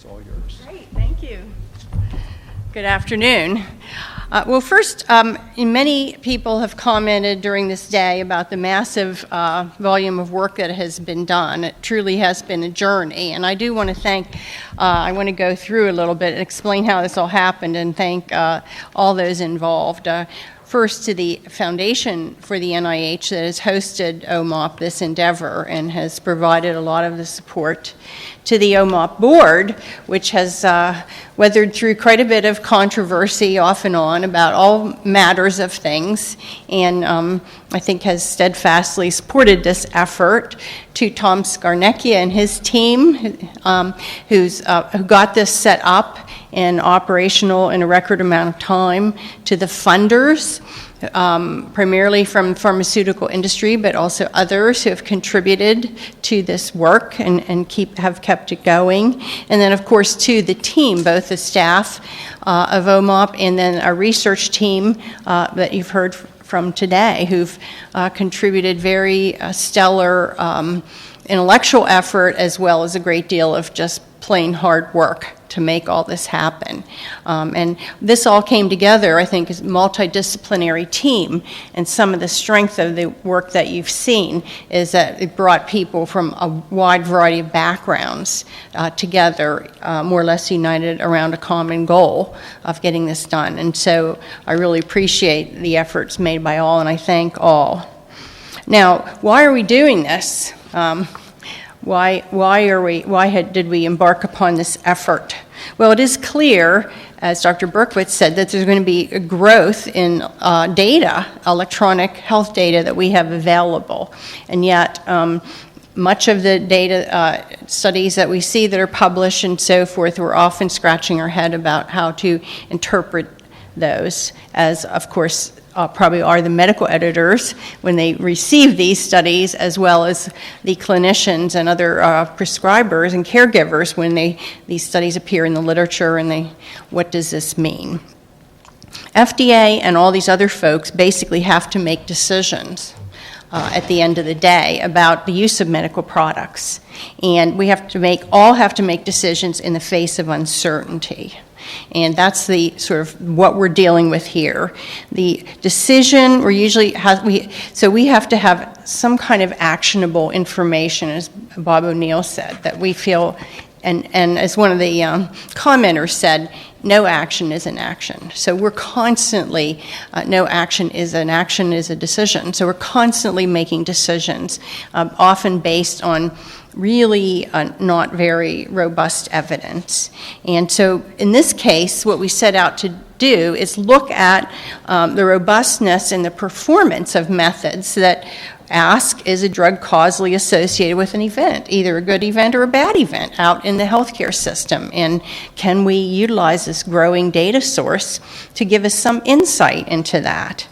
It's all yours. Great, thank you. Good afternoon. Well, first, many people have commented during this day about the massive volume of work that has been done. It truly has been a journey, and I do want to I want to go through a little bit and explain how this all happened and thank all those involved. First, to the Foundation for the NIH that has hosted OMOP, this endeavor, and has provided a lot of the support. To the OMOP board, which has weathered through quite a bit of controversy off and on about all matters of things, and I think has steadfastly supported this effort. To Tom Skarnecchia and his team, who got this set up and operational in a record amount of time. To the funders, primarily from pharmaceutical industry, but also others who have contributed to this work and have kept it going. And then, of course, to the team, both the staff of OMOP and then our research team that you've heard from today, who've contributed very stellar intellectual effort as well as a great deal of just plain hard work to make all this happen. And this all came together, I think, as a multidisciplinary team, and some of the strength of the work that you've seen is that it brought people from a wide variety of backgrounds together, more or less united around a common goal of getting this done. And so I really appreciate the efforts made by all, and I thank all. Now, why are we doing this? Did we embark upon this effort? Well, it is clear, as Dr. Berkowitz said, that there's going to be a growth in data, electronic health data that we have available. And yet, much of the data studies that we see that are published and so forth, we're often scratching our head about how to interpret those, as, of course, probably are the medical editors when they receive these studies, as well as the clinicians and other prescribers and caregivers when these studies appear in the literature and what does this mean? FDA and all these other folks basically have to make decisions at the end of the day about the use of medical products. And we all have to make decisions in the face of uncertainty. And that's the sort of what we're dealing with here. The decision, we have to have some kind of actionable information, as Bob O'Neill said, that we feel, and as one of the commenters said, no action is an action. So we're constantly, no action is an action is a decision. So we're constantly making decisions, often based on really not very robust evidence. And so in this case, what we set out to do is look at the robustness and the performance of methods that ask, is a drug causally associated with an event, either a good event or a bad event out in the healthcare system? And can we utilize this growing data source to give us some insight into that?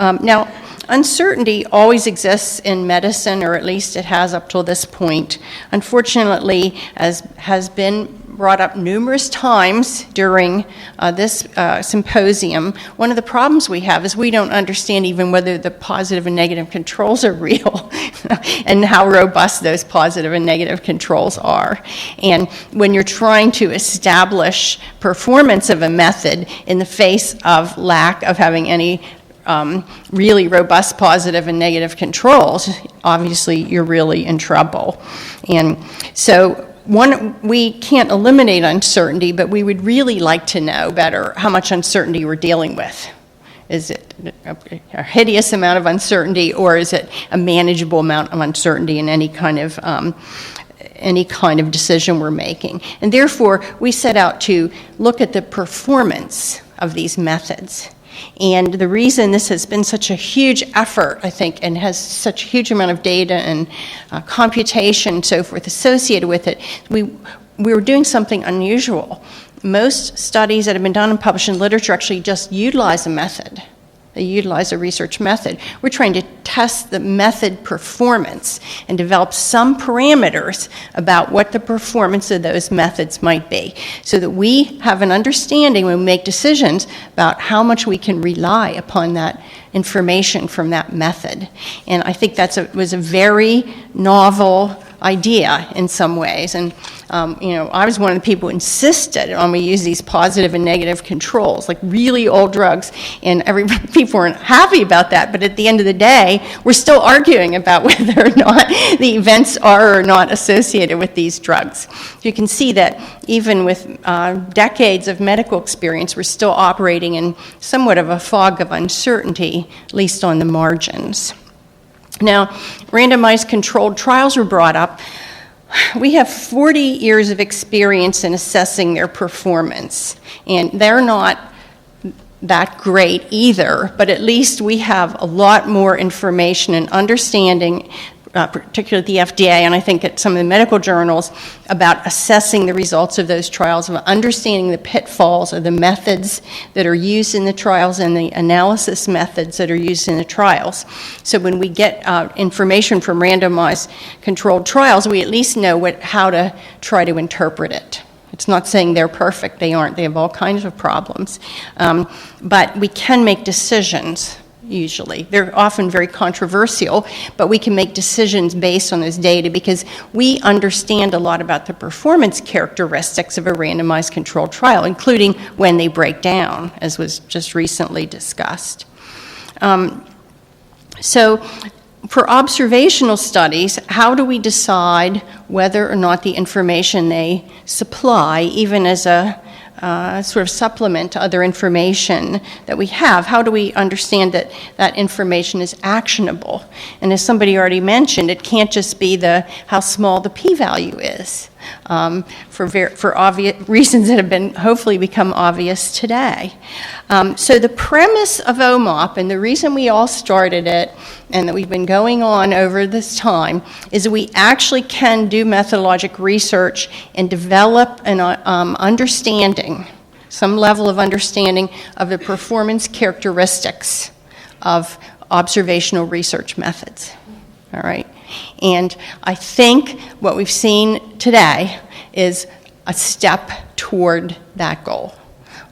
Now, uncertainty always exists in medicine, or at least it has up till this point. Unfortunately, as has been brought up numerous times during this symposium, one of the problems we have is we don't understand even whether the positive and negative controls are real and how robust those positive and negative controls are. And when you're trying to establish performance of a method in the face of lack of having any really robust positive and negative controls, obviously you're really in trouble. And so we can't eliminate uncertainty, but we would really like to know better how much uncertainty we're dealing with. Is it a hideous amount of uncertainty, or is it a manageable amount of uncertainty in any kind of decision we're making? And therefore, we set out to look at the performance of these methods. And the reason this has been such a huge effort, I think, and has such a huge amount of data and computation and so forth associated with it, we were doing something unusual. Most studies that have been done and published in literature actually just utilize a method. They utilize a research method. We're trying to test the method performance and develop some parameters about what the performance of those methods might be, so that we have an understanding when we make decisions about how much we can rely upon that information from that method. And I think was a very novel idea in some ways. And, I was one of the people who insisted on we use these positive and negative controls, like really old drugs, and people weren't happy about that, but at the end of the day, we're still arguing about whether or not the events are or not associated with these drugs. You can see that even with decades of medical experience, we're still operating in somewhat of a fog of uncertainty, at least on the margins. Now, randomized controlled trials were brought up. We have 40 years of experience in assessing their performance, and they're not that great either, but at least we have a lot more information and understanding, particularly at the FDA, and I think at some of the medical journals, about assessing the results of those trials, of understanding the pitfalls or the methods that are used in the trials and the analysis methods that are used in the trials. So when we get information from randomized controlled trials, we at least know how to try to interpret it. It's not saying they're perfect. They aren't. They have all kinds of problems. But we can make decisions. Usually. They're often very controversial, but we can make decisions based on this data because we understand a lot about the performance characteristics of a randomized controlled trial, including when they break down, as was just recently discussed. So for observational studies, how do we decide whether or not the information they supply, even as a sort of supplement to other information that we have? How do we understand that that information is actionable? And as somebody already mentioned, it can't just be how small the p-value is, for obvious reasons that have been hopefully become obvious today. So the premise of OMOP, and the reason we all started it, and that we've been going on over this time, is that we actually can do methodologic research and develop an understanding, some level of understanding of the performance characteristics of observational research methods. All right? And I think what we've seen today is a step toward that goal.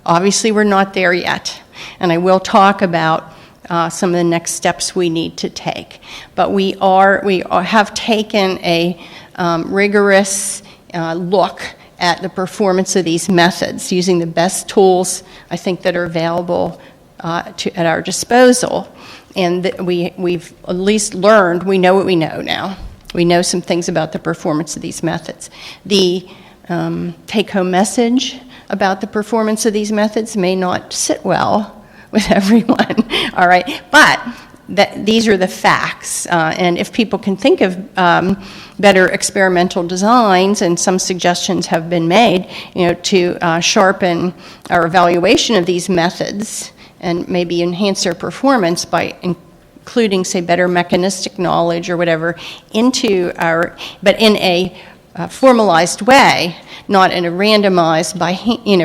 Obviously, we're not there yet, and I will talk about some of the next steps we need to take. But we have taken a rigorous look at the performance of these methods using the best tools, I think, that are available at our disposal. And we've at least learned, we know what we know now. We know some things about the performance of these methods. The take-home message about the performance of these methods may not sit well with everyone, all right? But these are the facts, and if people can think of better experimental designs, and some suggestions have been made, to sharpen our evaluation of these methods and maybe enhance their performance by including, say, better mechanistic knowledge or whatever but in a formalized way, not in a randomized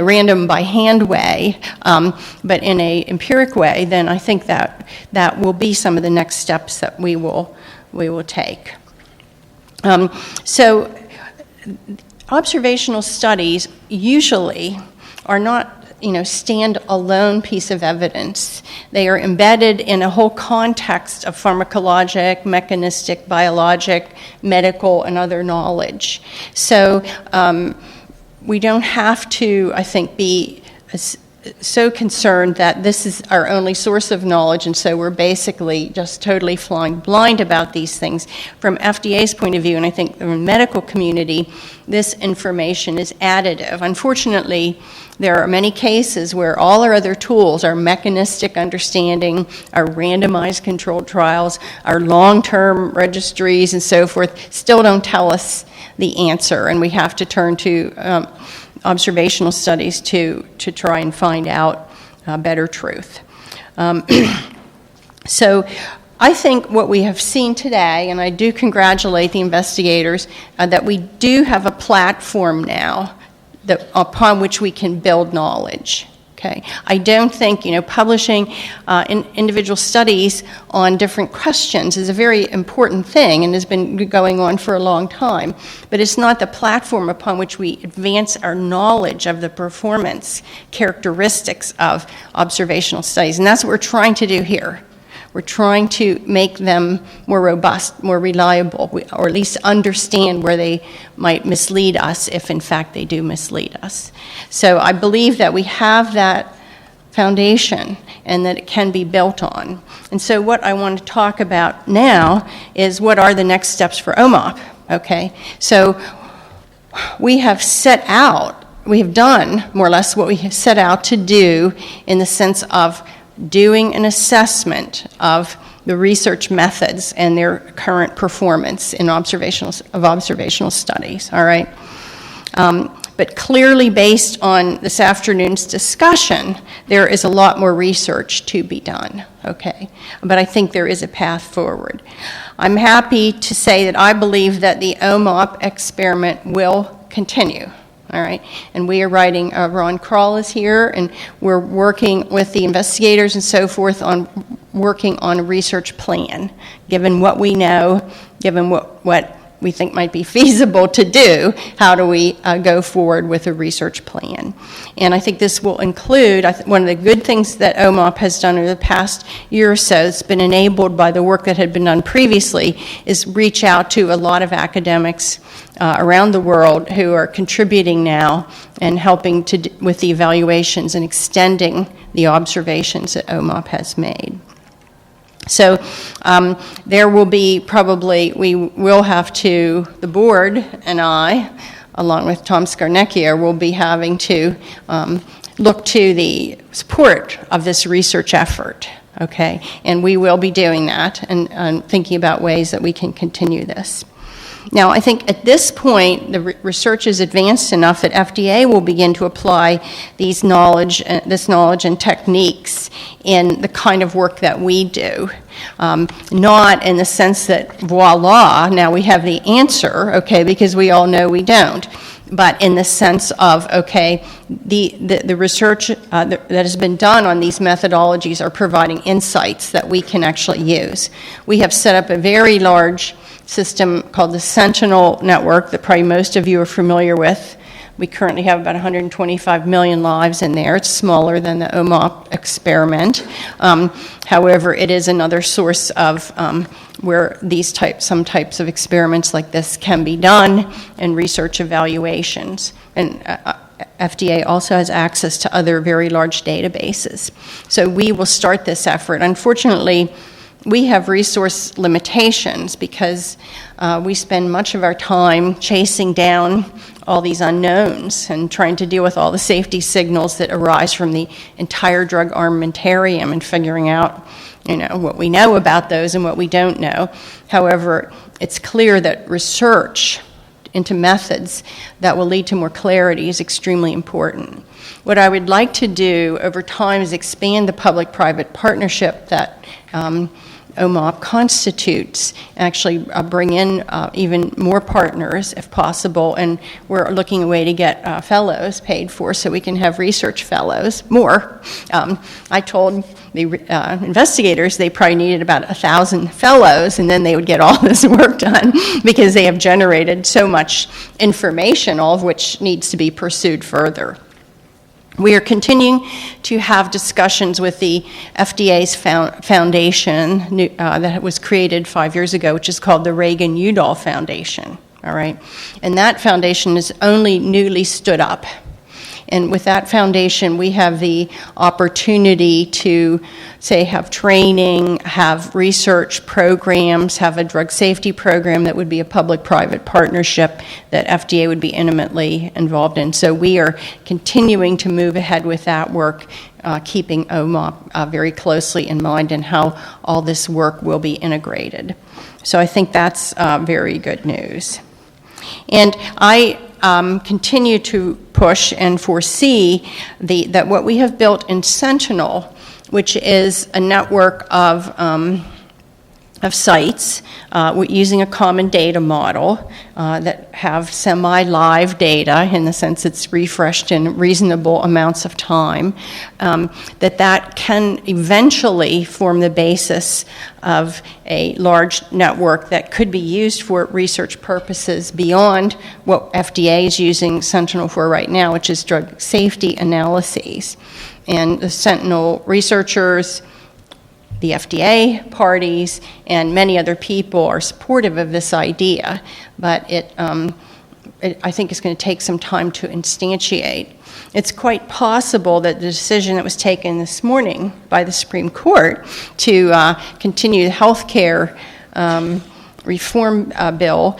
random by hand way, but in a empiric way, then I think that will be some of the next steps that we will take. So observational studies usually are not stand-alone piece of evidence. They are embedded in a whole context of pharmacologic, mechanistic, biologic, medical, and other knowledge. So we don't have to, I think, be so concerned that this is our only source of knowledge, and so we're basically just totally flying blind about these things. From FDA's point of view, and I think from the medical community, this information is additive. Unfortunately, there are many cases where all our other tools, our mechanistic understanding, our randomized controlled trials, our long-term registries and so forth, still don't tell us the answer, and we have to turn to observational studies to try and find out better truth. So I think what we have seen today, and I do congratulate the investigators, that we do have a platform now upon which we can build knowledge. Okay. I don't think, publishing individual studies on different questions is a very important thing and has been going on for a long time, but it's not the platform upon which we advance our knowledge of the performance characteristics of observational studies, and that's what we're trying to do here. We're trying to make them more robust, more reliable, or at least understand where they might mislead us if in fact they do mislead us. So I believe that we have that foundation and that it can be built on. And so what I want to talk about now is what are the next steps for OMOP, okay? So we have done more or less what we have set out to do in the sense of doing an assessment of the research methods and their current performance in observational studies, all right? But clearly, based on this afternoon's discussion, there is a lot more research to be done, okay? But I think there is a path forward. I'm happy to say that I believe that the OMOP experiment will continue, all right? And we are writing, Ron Kroll is here, and we're working with the investigators and so forth on working on a research plan, given what we know, given what we think might be feasible to do, how do we go forward with a research plan? And I think this will include, one of the good things that OMOP has done over the past year or so, it's been enabled by the work that had been done previously, is reach out to a lot of academics around the world who are contributing now and helping with the evaluations and extending the observations that OMOP has made. So there will be we will have to, the board and I, along with Tom Scarnecchia, will be having to look to the support of this research effort, okay? And we will be doing that and thinking about ways that we can continue this. Now, I think at this point, the research is advanced enough that FDA will begin to apply this knowledge and techniques in the kind of work that we do. Not in the sense that, voila, now we have the answer, okay, because we all know we don't. But in the sense of, okay, the research that has been done on these methodologies are providing insights that we can actually use. We have set up a very large system called the Sentinel Network that probably most of you are familiar with. We currently have about 125 million lives in there. It's smaller than the OMOP experiment. However, it is another source of where some types of experiments like this can be done and research evaluations. And FDA also has access to other very large databases. So we will start this effort. Unfortunately, we have resource limitations because we spend much of our time chasing down all these unknowns and trying to deal with all the safety signals that arise from the entire drug armamentarium and figuring out, what we know about those and what we don't know. However, it's clear that research into methods that will lead to more clarity is extremely important. What I would like to do over time is expand the public-private partnership that OMOP constitutes, actually bring in even more partners if possible, and we're looking a way to get fellows paid for so we can have research fellows, more. I told the investigators they probably needed about 1,000 fellows, and then they would get all this work done because they have generated so much information, all of which needs to be pursued further. We are continuing to have discussions with the FDA's foundation that was created 5 years ago, which is called the Reagan-Udall Foundation, all right? And that foundation is only newly stood up. And with that foundation, we have the opportunity to, say, have training, have research programs, have a drug safety program that would be a public-private partnership that FDA would be intimately involved in. So we are continuing to move ahead with that work, keeping OMOP very closely in mind and how all this work will be integrated. So I think that's very good news. And I continue to push and foresee that what we have built in Sentinel, which is a network of sites using a common data model that have semi-live data in the sense it's refreshed in reasonable amounts of time, that can eventually form the basis of a large network that could be used for research purposes beyond what FDA is using Sentinel for right now, which is drug safety analyses. And the Sentinel researchers the FDA parties and many other people are supportive of this idea, but I think it's going to take some time to instantiate. It's quite possible that the decision that was taken this morning by the Supreme Court to continue the health care reform bill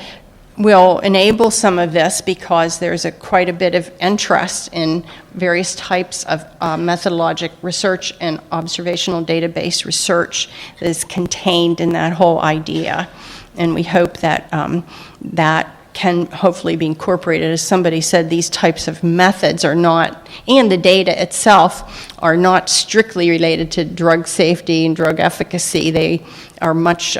will enable some of this, because there's quite a bit of interest in various types of methodologic research and observational database research that is contained in that whole idea. And we hope that that can hopefully be incorporated. As somebody said, these types of methods are not, and the data itself, are not strictly related to drug safety and drug efficacy. They are much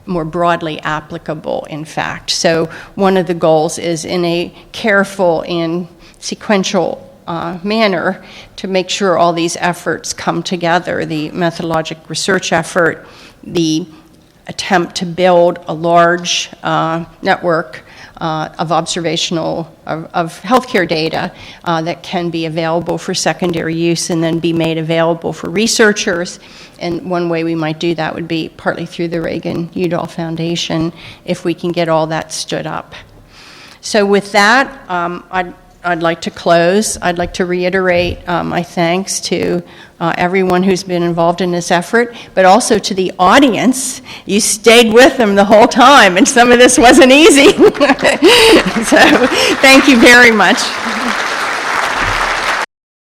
more broadly applicable, in fact. So one of the goals is, in a careful and sequential manner, to make sure all these efforts come together: the methodologic research effort, the attempt to build a large network of observational, of healthcare data that can be available for secondary use and then be made available for researchers. And one way we might do that would be partly through the Reagan-Udall Foundation, if we can get all that stood up. So with that, I'd like to close. I'd like to reiterate my thanks to everyone who's been involved in this effort, but also to the audience. You stayed with them the whole time, and some of this wasn't easy. So thank you very much.